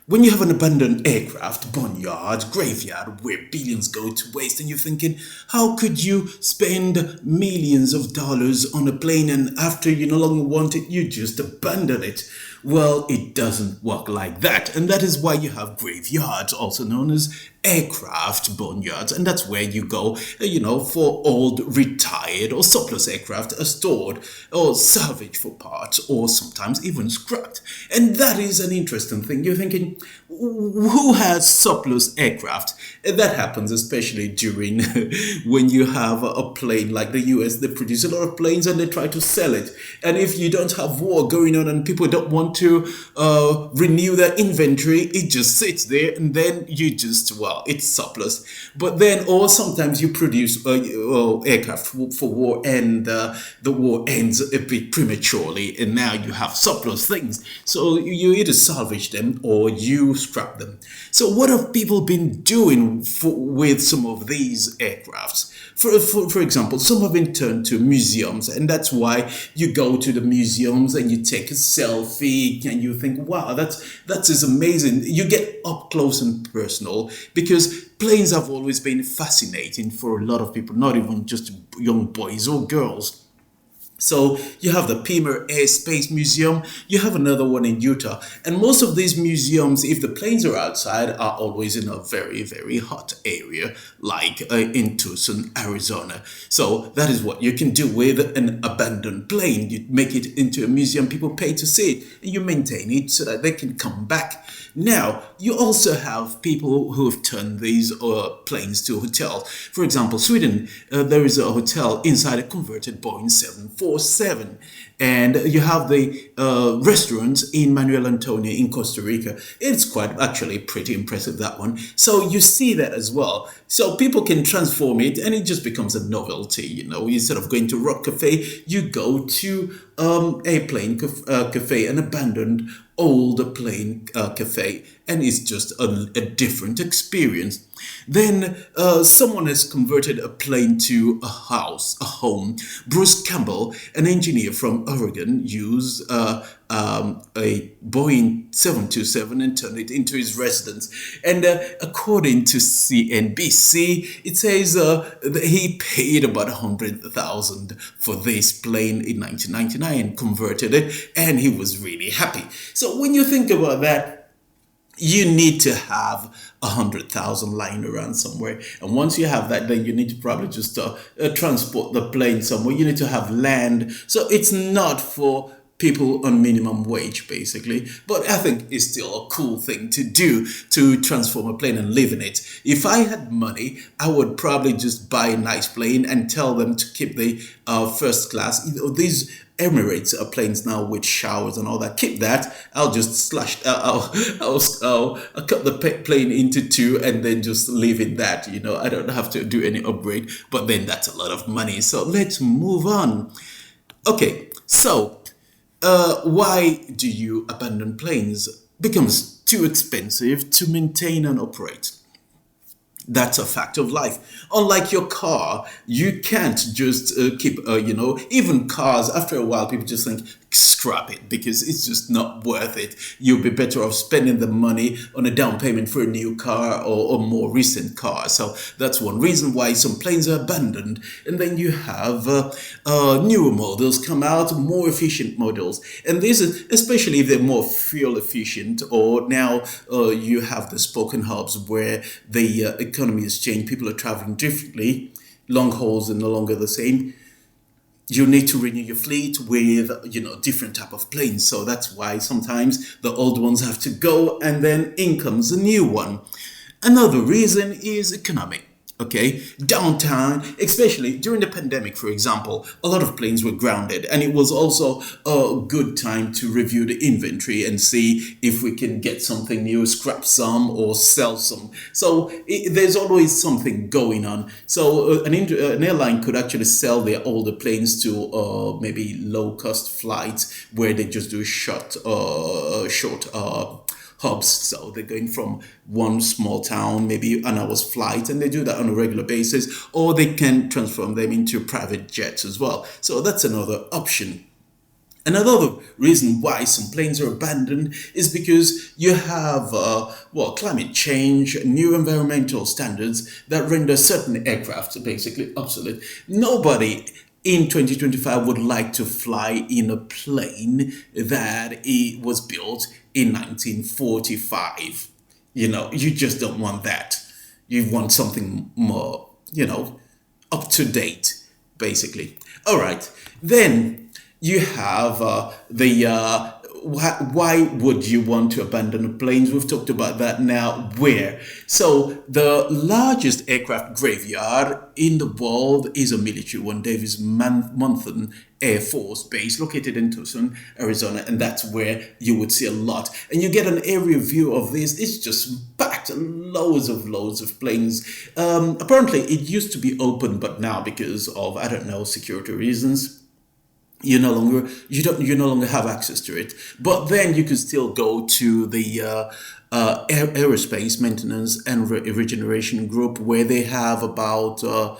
When you have an abandoned aircraft, boneyard, graveyard, where billions go to waste, and you're thinking, how could you spend millions of dollars on a plane and after you no longer want it, you just abandon it? Well, it doesn't work like that. And that is why you have graveyards, also known as aircraft boneyards. And that's where you go, for old, retired, or surplus aircraft are stored or salvaged for parts or sometimes even scrapped. And that is an interesting thing. You're thinking, who has surplus aircraft? And that happens especially during when you have a plane like the US. They produce a lot of planes and they try to sell it. And if you don't have war going on and people don't want to renew their inventory, it just sits there and then you just, well, it's surplus. But then, or sometimes you produce aircraft for war and the war ends a bit prematurely and now you have surplus things. So you either salvage them or you scrap them. So what have people been doing with some of these aircrafts? For example, some have been turned to museums, and that's why you go to the museums and you take a selfie and you think, wow, that is amazing. You get up close and personal because planes have always been fascinating for a lot of people, not even just young boys or girls. So you have the Pima Air Space Museum, you have another one in Utah. And most of these museums, if the planes are outside, are always in a very, very hot area, like in Tucson, Arizona. So that is what you can do with an abandoned plane. You make it into a museum, people pay to see it, and you maintain it so that they can come back. Now, you also have people who have turned these planes to a hotel. For example, Sweden, there is a hotel inside a converted Boeing 747. And you have the restaurants in Manuel Antonio in Costa Rica. It's quite actually pretty impressive, that one. So you see that as well. So people can transform it and it just becomes a novelty, Instead of going to Rock Cafe, you go to Airplane Cafe, an abandoned old plane cafe, and it's just a different experience. Then someone has converted a plane to a house, a home. Bruce Campbell, an engineer from Oregon, used a Boeing 727 and turned it into his residence. And according to CNBC, it says that he paid about $100,000 for this plane in 1999, converted it, and he was really happy. So when you think about that, you need to have 100,000 lying around somewhere. And once you have that, then you need to probably just transport the plane somewhere. You need to have land. So it's not for people on minimum wage, basically. But I think it's still a cool thing to do, to transform a plane and live in it. If I had money, I would probably just buy a nice plane and tell them to keep the first class. These Emirates planes now with showers and all that, keep that. I'll just I'll cut the plane into two and then just live in that. I don't have to do any upgrade, but then that's a lot of money. So let's move on. Okay, so why do you abandon planes? Becomes too expensive to maintain and operate. That's a fact of life. Unlike your car, you can't just keep, even cars, after a while, people just think, scrap it because it's just not worth it. You'll be better off spending the money on a down payment for a new car or a more recent car. So that's one reason why some planes are abandoned. And then you have newer models come out, more efficient models. And this is, especially if they're more fuel efficient, or now you have the spoken hubs where the economy has changed. People are traveling differently. Long hauls are no longer the same. You need to renew your fleet with, different type of planes. So that's why sometimes the old ones have to go and then in comes a new one. Another reason is economic. Okay, downtown, especially during the pandemic, for example, a lot of planes were grounded, and it was also a good time to review the inventory and see if we can get something new, scrap some or sell some. So there's always something going on. So an airline could actually sell their older planes to maybe low-cost flights where they just do short hubs. So they're going from one small town, maybe an hour's flight, and they do that on a regular basis, or they can transform them into private jets as well. So that's another option. Another reason why some planes are abandoned is because you have, climate change, new environmental standards that render certain aircraft basically obsolete. Nobody in 2025 would like to fly in a plane that it was built in 1945. You just don't want that. You want something more, up to date, basically. All right. Then you have why would you want to abandon the planes? We've talked about that now. Where? So the largest aircraft graveyard in the world is a military one, Davis-Monthan Air Force Base, located in Tucson, Arizona, and that's where you would see a lot. And you get an aerial view of this. It's just packed, loads of planes. Apparently, it used to be open, but now because of, I don't know, security reasons, you no longer have access to it. But then you could still go to the aerospace maintenance and regeneration group, where they have about a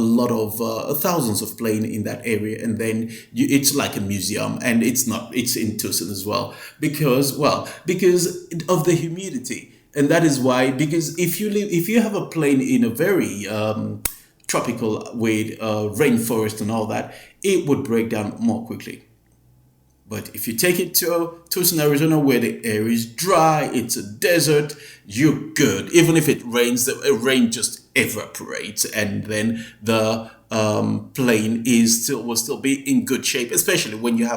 lot of thousands of planes in that area, and then it's like a museum, and it's in Tucson as well, because of the humidity. And that is why, because if you have a plane in a very tropical with rainforest and all that, it would break down more quickly. But if you take it to Tucson, Arizona, where the air is dry, it's a desert, you're good. Even if it rains, the rain just evaporates, and then the plane will still be in good shape, especially when you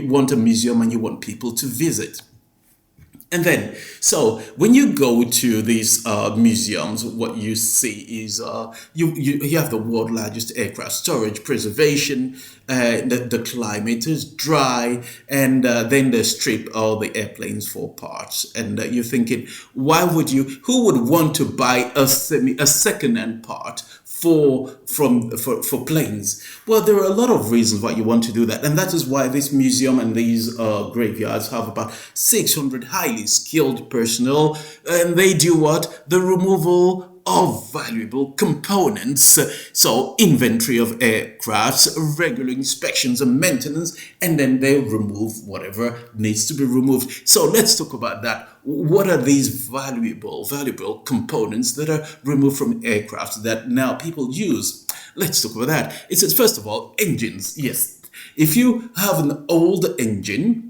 want a museum and you want people to visit. And then, so when you go to these museums, what you see is you have the world's largest aircraft storage, preservation, the climate is dry, and then they strip all the airplanes for parts. And you're thinking, who would want to buy a second-hand part for planes? Well, there are a lot of reasons why you want to do that, and that is why this museum and these graveyards have about 600 highly skilled personnel, and they do what? The removal of valuable components, so inventory of aircrafts, regular inspections and maintenance, and then they remove whatever needs to be removed. So let's talk about that. What are these valuable components that are removed from aircraft that now people use? Let's talk about that. It says, first of all, engines. Yes, if you have an old engine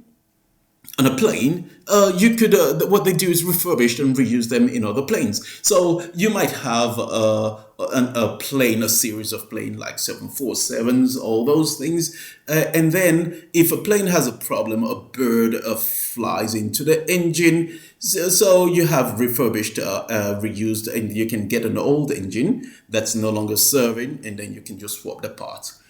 on a plane, you could what they do is refurbish and reuse them in other planes. So you might have a plane, a series of planes like 747s, all those things, and then if a plane has a problem, a bird flies into the engine, so you have refurbished, reused, and you can get an old engine that's no longer serving, and then you can just swap the parts,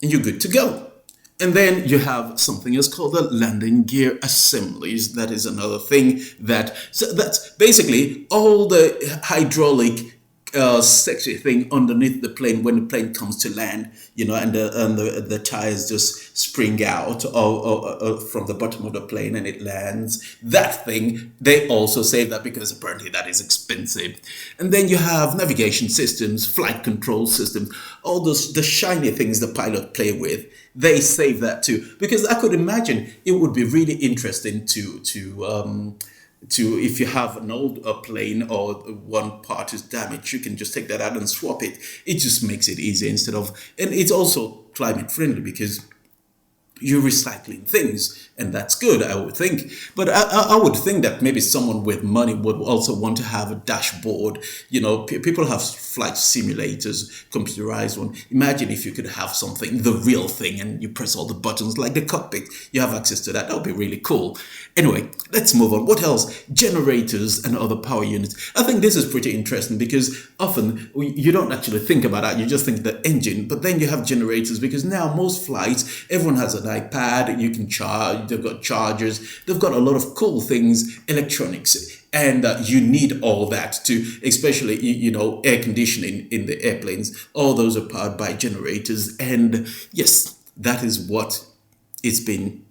and you're good to go. And then you have something else called the landing gear assemblies. That is another thing that's basically all the hydraulic sexy thing underneath the plane when the plane comes to land, and the tires just spring out or from the bottom of the plane and it lands. That thing, they also save that because apparently that is expensive. And then you have navigation systems, flight control systems, all those the shiny things the pilot play with. They save that too, because I could imagine it would be really interesting to if you have an old plane or one part is damaged, you can just take that out and swap it. It just makes it easy and it's also climate friendly because you're recycling things, and that's good, I would think. But I would think that maybe someone with money would also want to have a dashboard. People have flight simulators, computerized one. Imagine if you could have something, the real thing, and you press all the buttons like the cockpit. You have access to that. That would be really cool. Anyway, let's move on. What else? Generators and other power units. I think this is pretty interesting because often you don't actually think about that. You just think the engine, but then you have generators because now most flights, everyone has an iPad, you can charge, they've got chargers, they've got a lot of cool things, electronics, and you need all that to, especially, air conditioning in the airplanes. All those are powered by generators, and yes, that is what is being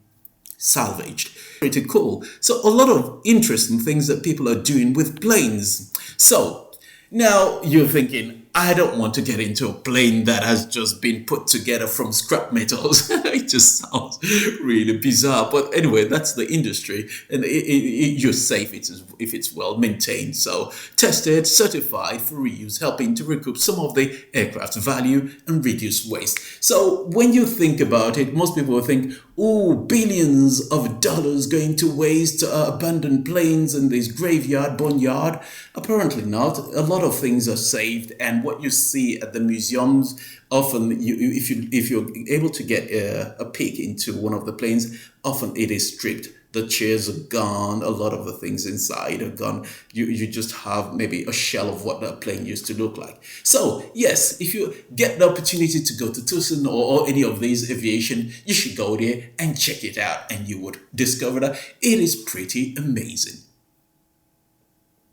salvaged. Pretty cool. So a lot of interesting things that people are doing with planes. So now you're thinking, I don't want to get into a plane that has just been put together from scrap metals. It just sounds really bizarre. But anyway, that's the industry, and you're safe if it's well maintained. So tested, certified for reuse, helping to recoup some of the aircraft's value and reduce waste. So when you think about it, most people will think, oh, billions of dollars going to waste, abandoned planes in this graveyard, boneyard. Apparently not. A lot of things are saved, and what you see at the museums, often if you're able to get a peek into one of the planes, often it is stripped. The chairs are gone. A lot of the things inside are gone. You just have maybe a shell of what that plane used to look like. So yes, if you get the opportunity to go to Tucson or any of these aviation, you should go there and check it out, and you would discover that it is pretty amazing.